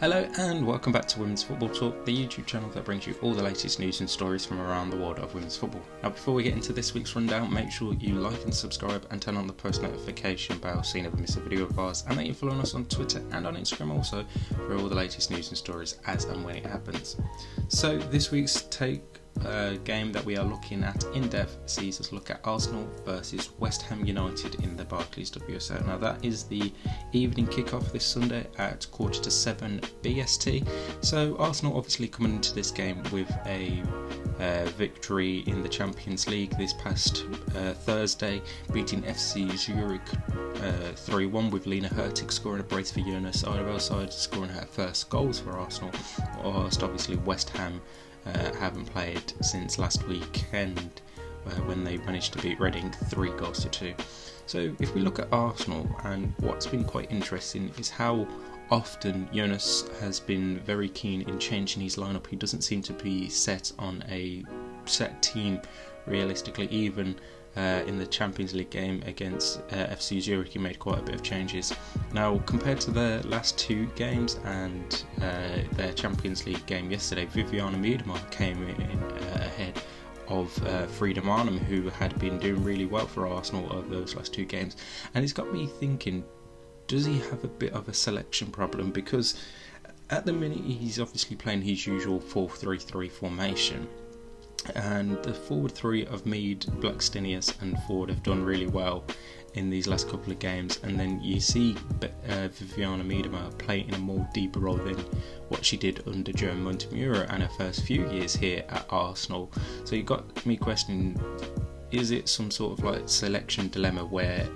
Hello and welcome back to Women's Football Talk, the YouTube channel that brings you all the latest news and stories from around the world of women's football. Now before we get into this week's rundown, make sure you like and subscribe and turn on the post notification bell so you never miss a video of ours, and that you're following us on Twitter and on Instagram also for all the latest news and stories as and when it happens. So this week's game that we are looking at in depth sees us look at Arsenal versus West Ham United in the Barclays WSL. Now that is the evening kickoff this Sunday at 7:15 BST. So Arsenal obviously coming into this game with a victory in the Champions League this past Thursday, beating FC Zurich 3-1 with Lena Hurtig scoring a brace for Jonas side scoring her first goals for Arsenal, whilst obviously West Ham haven't played since last weekend when they managed to beat Reading 3-2. So if we look at Arsenal, and what's been quite interesting is how often Jonas has been very keen in changing his lineup. He doesn't seem to be set on a set team realistically. Even in the Champions League game against FC Zurich, he made quite a bit of changes. Now, compared to the last two games and their Champions League game yesterday, Vivianne and Miedema came in ahead of Frida Marnham, who had been doing really well for Arsenal over those last two games. And it's got me thinking, does he have a bit of a selection problem? Because at the minute he's obviously playing his usual 4-3-3 formation, and the forward three of Mead, Blackstenius and Ford have done really well in these last couple of games, and then you see Vivianne Miedema play in a more deeper role than what she did under Joan Montemurro and her first few years here at Arsenal. So you got me questioning, is it some sort of like selection dilemma where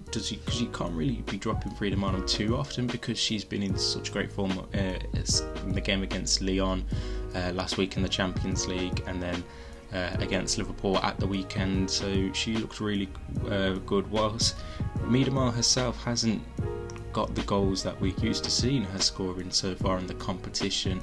because you can't really be dropping Frida Marnham too often because she's been in such great form in the game against Lyon last week in the Champions League, and then against Liverpool at the weekend, so she looked really good, whilst Miedema herself hasn't got the goals that we're used to seeing her scoring so far in the competition,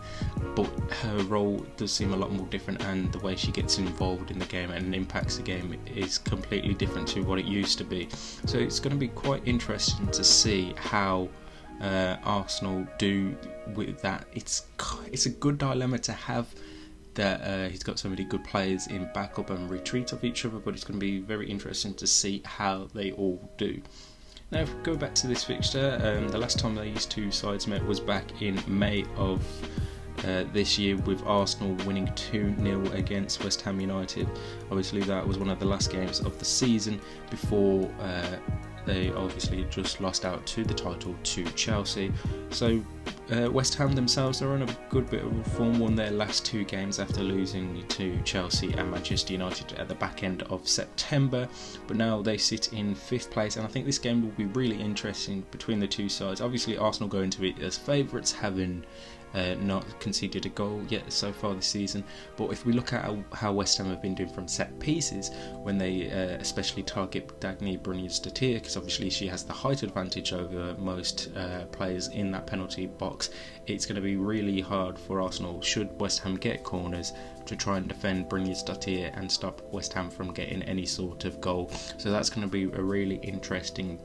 but her role does seem a lot more different, and the way she gets involved in the game and impacts the game is completely different to what it used to be. So it's going to be quite interesting to see how Arsenal do with that. It's a good dilemma to have, that he's got so many good players in backup and retreat of each other, but it's going to be very interesting to see how they all do. Now, if we go back to this fixture, the last time these two sides met was back in May of this year, with Arsenal winning 2-0 against West Ham United. Obviously that was one of the last games of the season before they obviously just lost out to the title to Chelsea. So West Ham themselves are on a good bit of form, won their last two games after losing to Chelsea and Manchester United at the back end of September, but now they sit in 5th place, and I think this game will be really interesting between the two sides. Obviously Arsenal go into it as favourites, having not conceded a goal yet so far this season, but if we look at how West Ham have been doing from set pieces, when they especially target Dagny Brunier-Statir, because obviously she has the height advantage over most players in that penalty box, it's going to be really hard for Arsenal, should West Ham get corners, to try and defend Brunier-Statir and stop West Ham from getting any sort of goal. So that's going to be a really interesting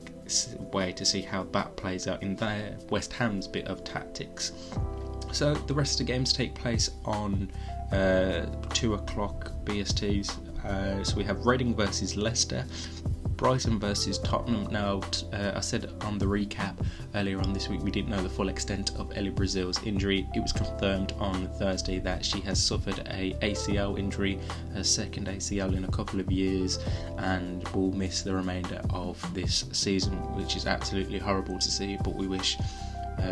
way to see how that plays out in their West Ham's bit of tactics. So the rest of the games take place on 2 o'clock BSTs. So we have Reading versus Leicester, Brighton versus Tottenham. Now, I said on the recap earlier on this week we didn't know the full extent of Ellie Brazil's injury. It was confirmed on Thursday that she has suffered a ACL injury, her second ACL in a couple of years, and will miss the remainder of this season, which is absolutely horrible to see, but we wish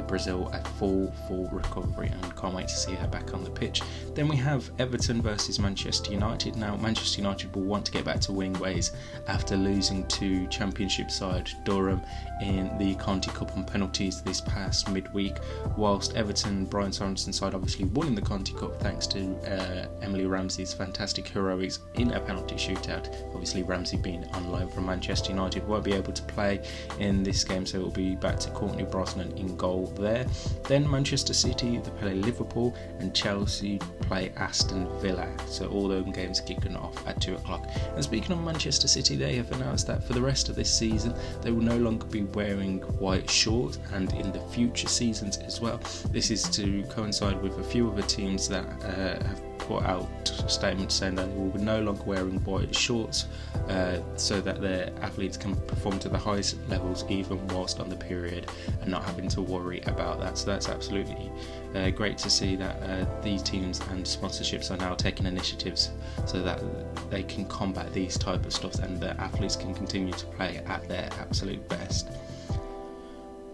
Brazil a full recovery and can't wait to see her back on the pitch. Then we have Everton versus Manchester United. Now Manchester United will want to get back to winning ways after losing to Championship side Durham in the Conti Cup on penalties this past midweek, whilst Everton, Brian Sorensen's side, obviously won in the Conti Cup thanks to Emily Ramsey's fantastic heroics in a penalty shootout. Obviously Ramsey being on loan from Manchester United won't be able to play in this game, so it will be back to Courtney Brosnan in goal. goal there. Then Manchester City, they play Liverpool, and Chelsea play Aston Villa. So all those games kicking off at 2 o'clock. And speaking of Manchester City, they have announced that for the rest of this season they will no longer be wearing white shorts, and in the future seasons as well. This is to coincide with a few other teams that have put out statements saying that they will be no longer wearing white shorts, so that their athletes can perform to the highest levels even whilst on the period and not having to worry about that. So that's absolutely great to see that these teams and sponsorships are now taking initiatives so that they can combat these type of stuff and the athletes can continue to play at their absolute best.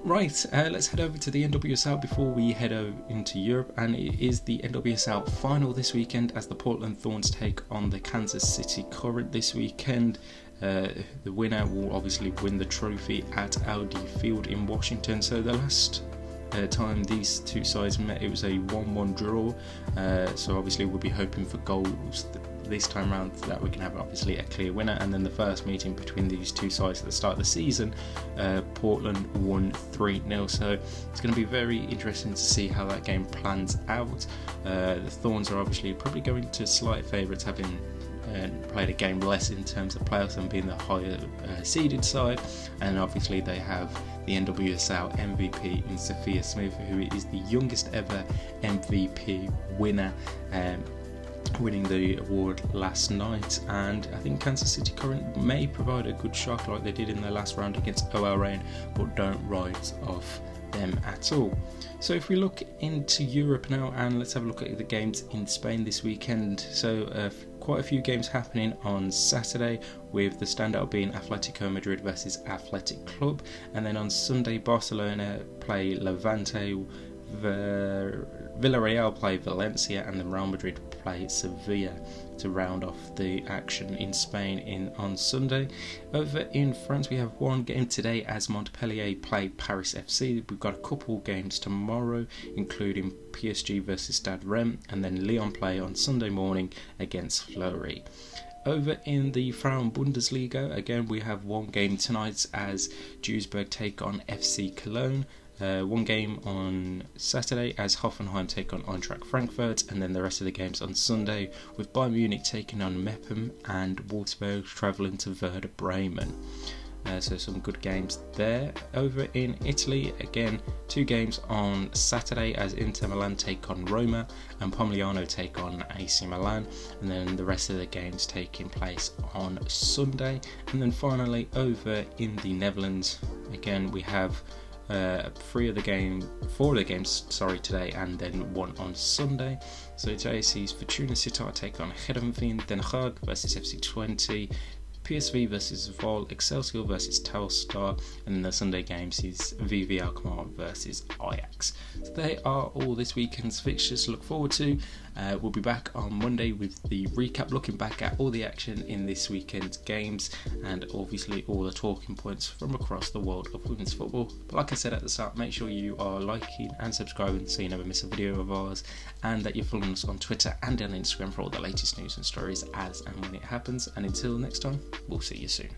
Right, let's head over to the NWSL before we head over into Europe, and it is the NWSL final this weekend as the Portland Thorns take on the Kansas City Current this weekend. The winner will obviously win the trophy at Audi Field in Washington. So the last time these two sides met, it was a 1-1 draw, so obviously we'll be hoping for goals this time round that we can have obviously a clear winner. And then the first meeting between these two sides at the start of the season, Portland won 3-0, so it's going to be very interesting to see how that game plans out. The Thorns are obviously probably going to slight favourites, having played a game less in terms of playoffs and being the higher seeded side, and obviously they have the NWSL MVP in Sophia Smith, who is the youngest ever MVP winner, winning the award last night. And I think Kansas City Current may provide a good shock like they did in their last round against OL Reign, but don't write off them at all. So if we look into Europe now, and let's have a look at the games in Spain this weekend. So quite a few games happening on Saturday, with the standout being Atletico Madrid versus Athletic Club, and then on Sunday Barcelona play Levante, Villarreal play Valencia, and then Real Madrid play Sevilla to round off the action in Spain on Sunday. Over in France, we have one game today as Montpellier play Paris FC. We've got a couple games tomorrow, including PSG versus Stade Rennes, and then Lyon play on Sunday morning against Fleury. Over in the Frauen Bundesliga, again we have one game tonight as Duisburg take on FC Cologne. One game on Saturday as Hoffenheim take on Eintracht Frankfurt, and then the rest of the games on Sunday with Bayern Munich taking on Meppen and Wolfsburg travelling to Werder Bremen. So some good games there. Over in Italy, again, two games on Saturday as Inter Milan take on Roma and Pomigliano take on AC Milan, and then the rest of the games taking place on Sunday. And then finally over in the Netherlands, again we have 4 of the games today, and then one on Sunday. So today sees Fortuna Sittard take on Heerenveen, Den Haag versus FC Twente, PSV versus Vol, Excelsior versus Telstar, and then the Sunday games is VV Alkmaar versus Ajax. So they are all this weekend's fixtures to look forward to. We'll be back on Monday with the recap, looking back at all the action in this weekend's games and obviously all the talking points from across the world of women's football. But like I said at the start, make sure you are liking and subscribing so you never miss a video of ours, and that you're following us on Twitter and on Instagram for all the latest news and stories as and when it happens. And until next time, we'll see you soon.